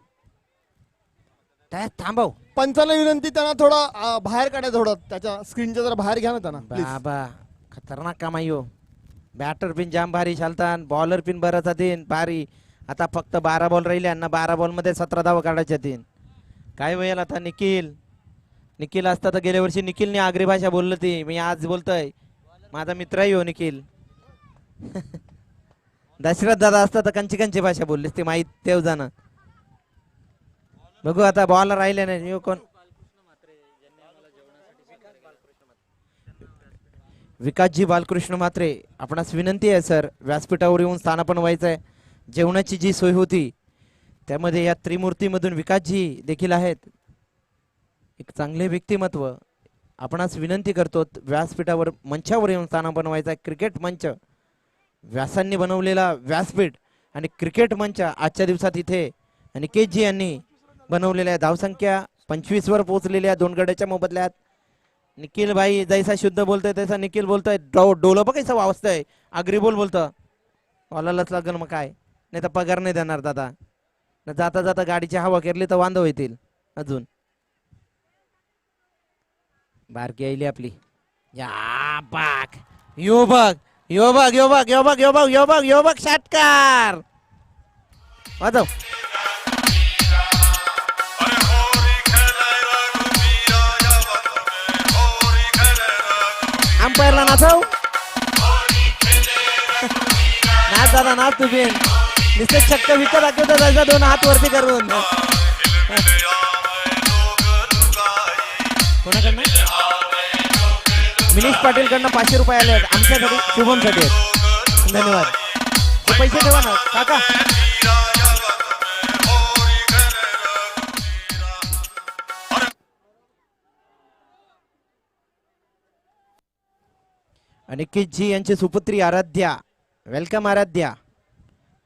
तयाच थांबव. पंचांना विनंती, त्यांना थोडा बाहेर काढा, थोडं त्याच्या स्क्रीनच्या जरा बाहेर घ्या ना त्यांना प्लीज. बाबा खतरनाक काम आहे हो. बॅटर पिन जाम भारी चालतात, बॉलर पिन बरंच तीन भारी. आता फक्त 12 बॉल राहिले आणि 12 बॉल मध्ये 17 धावा काढायच्या तीन. काय होईल आता. निखिल असता तर गेल्या वर्षी निखिलने आगरी भाषा बोललं ती, मी आज बोलतोय. माझा मित्रही हो निखिल. दशरथ दादा असता तर कंची कंची भाषा बोललीस ती माहीत तेव जाणं. बघू आता बॉल राहिले नाही. यो कोण. विकासजी बालकृष्ण म्हात्रे, आपणास विनंती आहे सर, व्यासपीठावर येऊन स्थानापन्न व्हायचं आहे. जेवणाची जी सोय होती त्यामध्ये या त्रिमूर्तीमधून विकासजी देखील आहेत. एक चांगले व्यक्तिमत्व. आपणास विनंती करतो व्यासपीठावर मंचावर येऊन स्थानापन्न व्हायचा आहे. क्रिकेट मंच, व्यासांनी बनवलेला व्यासपीठ आणि क्रिकेट मंच आजच्या दिवसात इथे अनिकेतजी यांनी बनवलेल्या. धावसंख्या 25 वर पोहोचलेल्या 2 गड्याच्या मोबदल्यात. निखिल भाई जैसा शुद्ध बोलतोय तैसा निखिल बोलतोय. डोलं बघ कसं वावस्तंय. आगरी बोलतं बॉलालाच लागल मग काय, नाही तर पगार नाही देणार दादा. जाता जाता गाडीची हवा केली तर वांदव येतील अजून. बारकी आईली आपली. या बाग यो बघ यो बघ यो बघ यो बघ यो बघ यो बघ यो बघ षटकार वाजव. अंपायरला नाचव. नाच दादा नाच तुम्ही. नुसते चक्क विकत दाखवता जायचा 2 हात वरती करून. कोणाकडनं. मिनिश पाटील कडनं 500 रुपये आले आहेत आमच्यासाठी, शुभमसाठी आहेत. धन्यवाद. हे पैसे ठेवा ना काका. अनिकेतजी यांची सुपुत्री आराध्या, वेलकम आराध्या.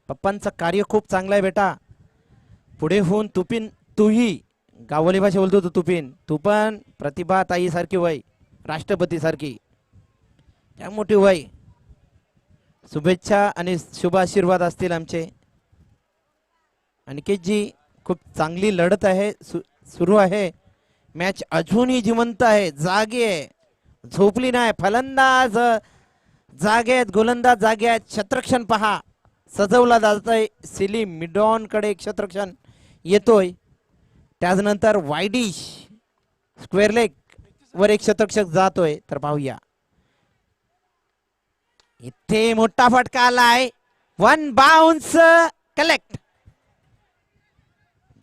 पप्पांचं कार्य खूप चांगलं आहे बेटा. पुढे होऊन तूही गावली भाषा बोलतो तू पण प्रतिभा ताई सारखी वय, राष्ट्रपती सारखी त्या मोठी वय. शुभेच्छा आणि शुभ आशीर्वाद असतील आमचे. अनिकेतजी खूप चांगली लढत आहे, सुरू आहे मॅच. अजूनही जिवंत आहे, जागे आहे, झोपली नाही. फलंदाज जागे आहेत, गोलंदाज जागे आहेत. क्षेत्ररक्षण पहा सजवला जातोय. सिली मिडॉन कडे एक क्षेत्ररक्षण येतोय. त्यानंतर वायडिश स्क्वेअर लेग वर एक क्षेत्ररक्षक जातोय. तर पाहूया इथे मोठा फटका आलाय. 1 बाउन्स कलेक्ट.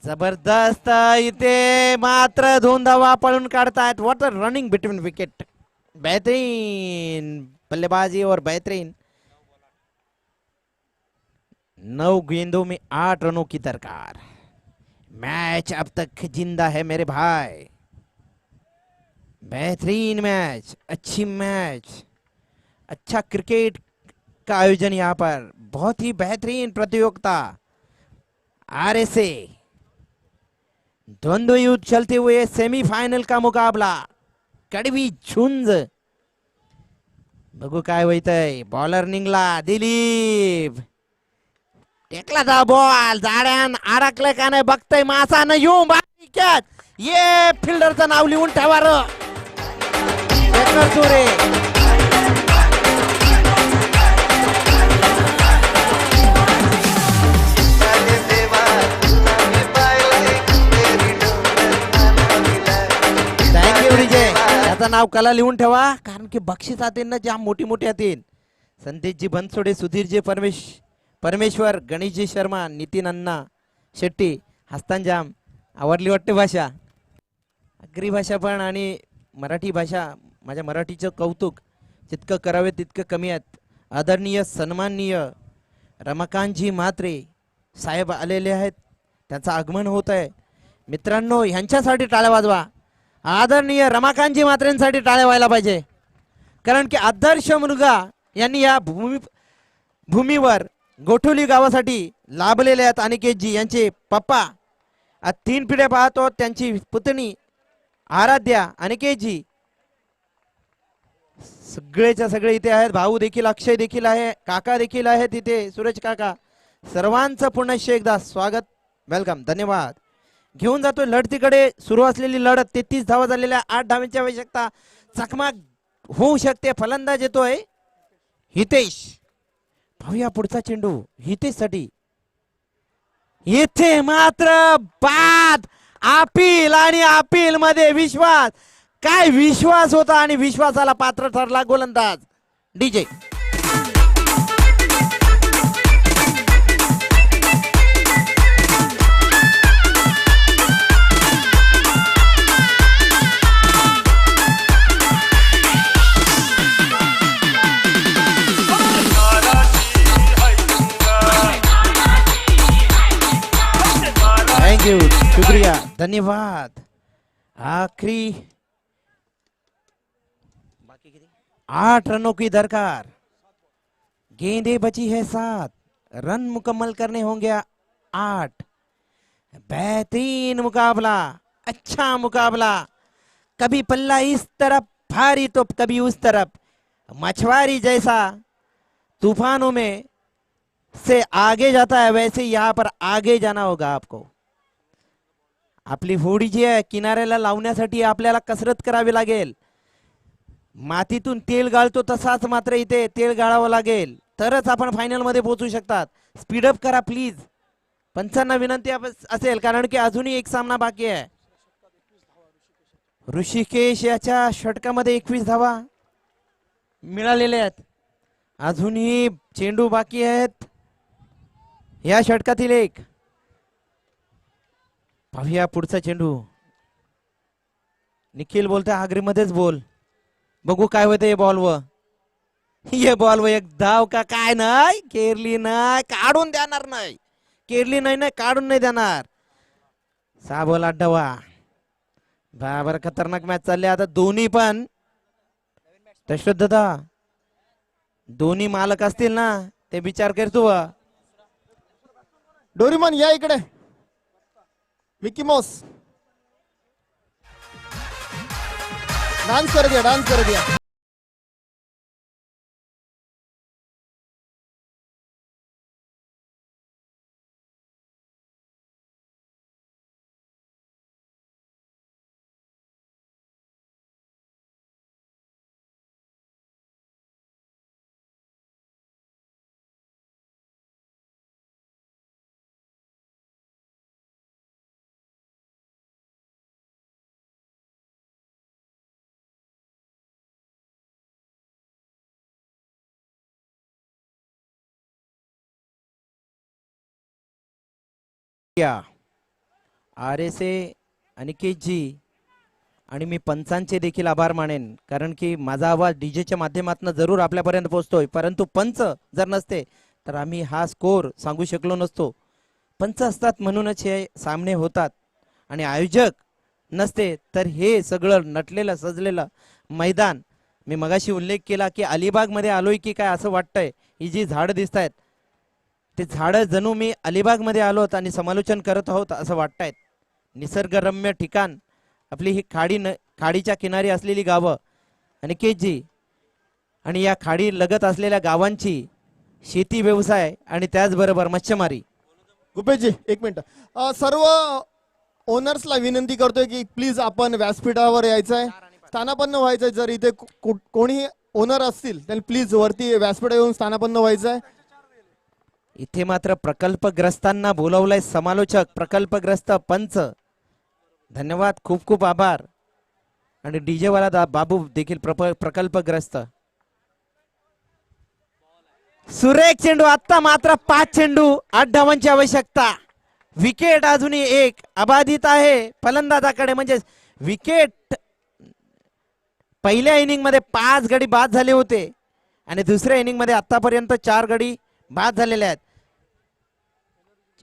जबरदस्त इथे मात्र 2 धावा पळून काढतायत. What a running between wicket. बेहतरीन बल्लेबाजी और बेहतरीन. 9 गेंदों में 8 रनों की दरकार. मैच अब तक जिंदा है मेरे भाई. बेहतरीन मैच, अच्छी मैच, अच्छा क्रिकेट का आयोजन यहाँ पर. बहुत ही बेहतरीन प्रतियोगिता. आरएसए द्वंद्व युद्ध चलते हुए सेमीफाइनल का मुकाबला. कडवी झुंज. बघू काय होईतय. बॉलर निघला दिलीप. टेकला जा बॉल. जाड्यान अडकलं का नाही बघतय. मासा न येऊ बारीक्यात. ये फिल्डरचं नाव लिहून ठेवा र. चोरे थँक्यू विजय. त्याचं नाव कला लिहून ठेवा कारण की बक्षीस ना जाम मोठी मोठी येतील. संदेशजी बनसोडे, सुधीरजी परमेश्वर, गणेशजी शर्मा, नितीन अण्णा शेट्टी. हस्तांजाम आवडली वाटते भाषा. अग्री भाषा पण आणि मराठी भाषा. माझ्या मराठीचं कौतुक जितकं करावे तितकं कमी आहेत. आदरणीय सन्माननीय रमाकांतजी म्हात्रे साहेब आलेले आहेत. त्यांचं आगमन होत आहे. मित्रांनो ह्यांच्यासाठी टाळ्या वाजवा. आदरणीय रमाकांतजी म्हात्रेंसाठी टाळ्या व्हायला पाहिजे कारण की आदर्श मुलगा यांनी या भूमीवर गोठवली गावासाठी लाभलेले आहेत. अनिकेतजी यांचे पप्पा 3 पिढ्या पाहतो. त्यांची पुतणी आराध्या अनिकेतजी सगळेच्या सगळे इथे आहेत. भाऊ देखील अक्षय देखील आहे. काका देखील आहेत इथे. सूरज काका सर्वांचं पुनश्च एकदा स्वागत, वेलकम, धन्यवाद. घेऊन जातोय लढतीकडे. सुरू असलेली लढत 33 धावा झालेल्या, 8 धावांची आवश्यकता. चकमक होऊ शकते. फलंदाज येतोय हितेश. पाहूया पुढचा चेंडू हितेश साठी. येथे मात्र बाद. अपील आणि अपील मध्ये विश्वास. काय विश्वास होता आणि विश्वासाला पात्र ठरला गोलंदाज डीजे. थँक्यू, शुक्रिया, धन्यवाद. आखिरी 8 रनों की दरकार. गेंदे बची है 7, रन मुकम्मल करने होंगे 8. बेहतरीन मुकाबला, अच्छा मुकाबला. कभी पल्ला इस तरफ भारी तो कभी उस तरफ. मछुआरी जैसा तूफानों में से आगे जाता है, वैसे यहाँ पर आगे जाना होगा आपको. आपली होडी जी आहे किनाऱ्याला लावण्यासाठी आपल्याला कसरत करावी लागेल. मातीतून तेल गाळतो तसाच मात्र इथे तेल गाळावं लागेल, तरच आपण फायनल मध्ये पोहोचू शकतात. स्पीडअप करा प्लीज. पंचांना विनंती असेल, कारण की अजूनही एक सामना बाकी आहे. ऋषिकेश याच्या षटकामध्ये 21 धावा मिळालेल्या आहेत. अजूनही चेंडू बाकी आहेत या षटकातील एक. पाहूया पुढचा चेंडू. निखिल बोलतोय आगरीमध्येच बोल, बघू काय होतं बॉलवर. ये बॉलवर एक धाव का काय नाही. केरली नाही, काढून देणार नाही. केरली नाही, काढून नाही देणार. 6 बॉल 8 धावा. बराबर खतरनाक मॅच चालली आता. दोन्ही पण दशरथ दोन्ही मालक असतील ना, ते विचार करतो. डोरीमन या इकडे. मिकी माउस डान्स कर दिया, डान्स कर दिया. RSA अनिकेत जी आणि मी पंचांचे देखील आभार मानेन, कारण की माझा आवाज डीजेच्या माध्यमातून जरूर आपल्यापर्यंत पोहोचतोय, परंतु पंच जर नसते तर आम्ही हा स्कोर सांगू शकलो नसतो. पंच असतात म्हणूनच हे सामने होतात, आणि आयोजक नसते तर हे सगळं नटलेलं सजलेलं मैदान. मी मगाशी उल्लेख केला की अलिबाग मध्ये आलोय की काय असं वाटतंय. ही जी झाडं दिसत आहेत ते झाडं जणू मी अलिबाग मध्ये आलोत आणि समालोचन करत आहोत असं वाटतायत. निसर्गरम्य ठिकाण, आपली ही खाडीच्या किनारी असलेली गावं अनिकेतजी, आणि या खाडी लगत असलेल्या गावांची शेती व्यवसाय आणि त्याचबरोबर मच्छीमारी. गुपेशजी एक मिनिट. सर्व ओनर्सला विनंती करतोय की प्लीज आपण व्यासपीठावर यायचंय, स्थानापन्न व्हायचंय. जर इथे कोणी ओनर असतील त्यांनी प्लीज वरती व्यासपीठ येऊन स्थानापन्न व्हायचंय. इथे मात्र प्रकल्पग्रस्तांना बोलावलंय समालोचक, प्रकल्पग्रस्त पंच. धन्यवाद, खूप खूप आभार. आणि डीजे वाला बाबू देखील प्रकल्पग्रस्त. सुरेख चेंडू. आता मात्र 5 चेंडू 8 धावांची आवश्यकता. विकेट अजूनही एक अबाधित आहे फलंदाजाकडे, म्हणजे विकेट पहिल्या इनिंग मध्ये 5 गडी बाद झाले होते आणि दुसऱ्या इनिंग मध्ये आतापर्यंत 4 गडी बाद झालेले आहेत.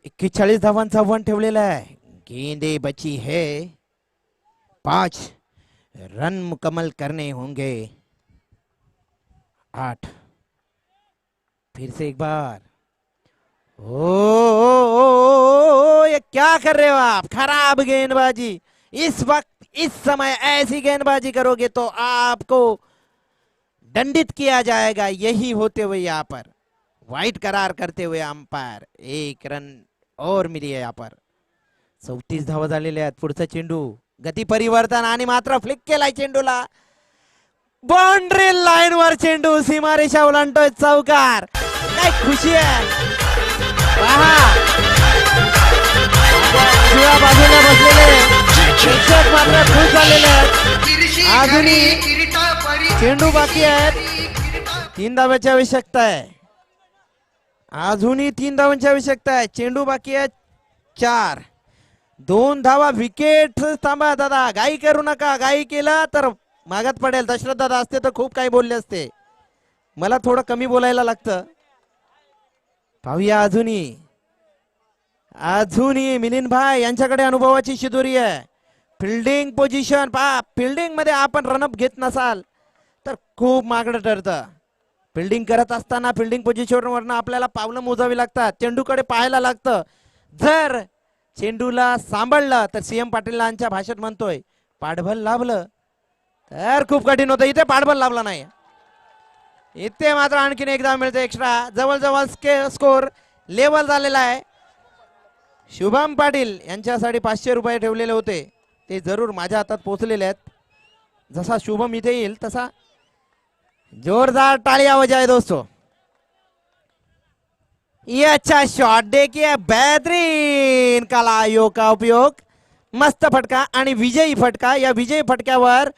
41 धावांचा आव्हान ठेवलेला आहे. गेंदे बची है 5, रन मुकम्मल करने होंगे 8. फिर से एक बार. ओ, ये क्या कर रहे हो आप? खराब गेंदबाजी. इस वक्त इस समय ऐसी गेंदबाजी करोगे तो आपको दंडित किया जाएगा. यही होते हुए यहाँ पर वाइट करार करते हुए अंपायर 1 रन और मिली आहे यहाँ पर. 34 धावा झालेल्या आहेत. पुढचा चेंडू गती परिवर्तन आणि मात्र फ्लिक केलाय चेंडूला. बाउंड्री लाईन वर चेंडू सीमारेषा ओलांडतोय. चौकार. काय खुशी आहे पहा. उजव्या बाजूला बसलेले प्रेक्षक मात्र खुश झालेले आहेत. अजूनही चेंडू बाकी आहेत. 3 धाव्याची आवश्यकता आहे. अजूनही 3 धावांची आवश्यकता आहे. चेंडू बाकी आहे 4. 2 धावा. विकेट थांबा दादा. घाई करू नका. घाई केला तर मागात पडेल. दशरथ दादा असते तर खूप काही बोलले असते. मला थोडं कमी बोलायला लागतं. पाहूया अजूनही मिलिंद भाई यांच्याकडे अनुभवाची शिदोरी आहे. फिल्डिंग पोझिशन पहा. फिल्डिंग मध्ये आपण रनअप घेत नसाल तर खूप मागणं ठरतं. फिल्डिंग करत असताना फिल्डिंग पोझिशनवरनं आपल्याला पावलं मोजावी लागतात. चेंडूकडे पाहायला लागतं. जर चेंडूला सांभाळलं तर सीएम पाटीलांच्या भाषेत म्हणतोय पाठबल लाभलं तर खूप कठीण होतं. इथे पाठबल लाभला नाही. इथे मात्र आणखीन एकदा मिळतं एक्स्ट्रा. जवळजवळ स्कोर लेवल झालेला आहे. शुभम पाटील यांच्यासाठी 500 रुपये ठेवलेले होते ते जरूर माझ्या हातात पोहोचलेले आहेत. जसा शुभम इथे येईल तसा जोरदार टाळी आवाज आहे दोस्तों. ये अच्छा शॉट देखिए. बेहतरीन कला योग का उपयोग. मस्त फटका आणि विजयी फटका. या विजयी फटक्यावर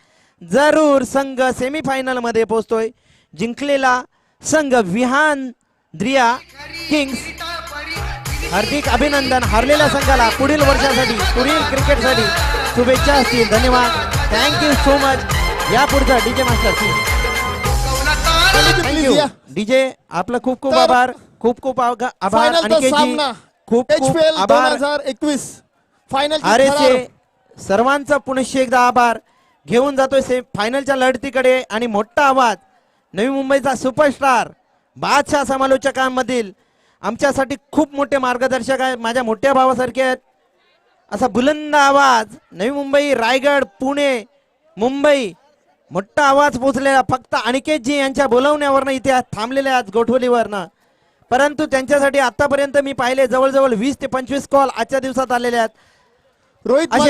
जरूर संघ सेमीफायनल मध्ये पोहोचतोय. जिंकलेला संघ विहान द्रिया किंग्स. हार्दिक अभिनंदन. हरलेल्या संघाला पुढील वर्षासाठी पुढील क्रिकेटसाठी शुभेच्छा असतील. धन्यवाद. Thank you so much. या पुढचा डीजे मास्टर थँक्यू डीजे. आपलं खूप खूप तर आभार. खूप आभार. फायनलचा आणि सामना खूप HPL आभार. 2021 फायनल. अरे सर्वांचा पुनश्च एकदा आभार. घेऊन जातोय फायनलच्या लढतीकडे. आणि मोठा आवाज नवी मुंबईचा सुपरस्टार बादशाह समालोचकांमधील आमच्यासाठी खूप मोठे मार्गदर्शक आहेत. माझ्या मोठ्या भावासारखे आहेत. असा बुलंद आवाज नवी मुंबई, रायगड, पुणे, मुंबई मोठा आवाज पोचलेला फक्त अनिकेतजी यांच्या बोलवण्यावरनं इथे थांबलेले आहेत गोठवलीवरनं. परंतु त्यांच्यासाठी आतापर्यंत मी पाहिले जवळजवळ 20 ते 25 कॉल आजच्या दिवसात आलेले आहेत. रोहित असे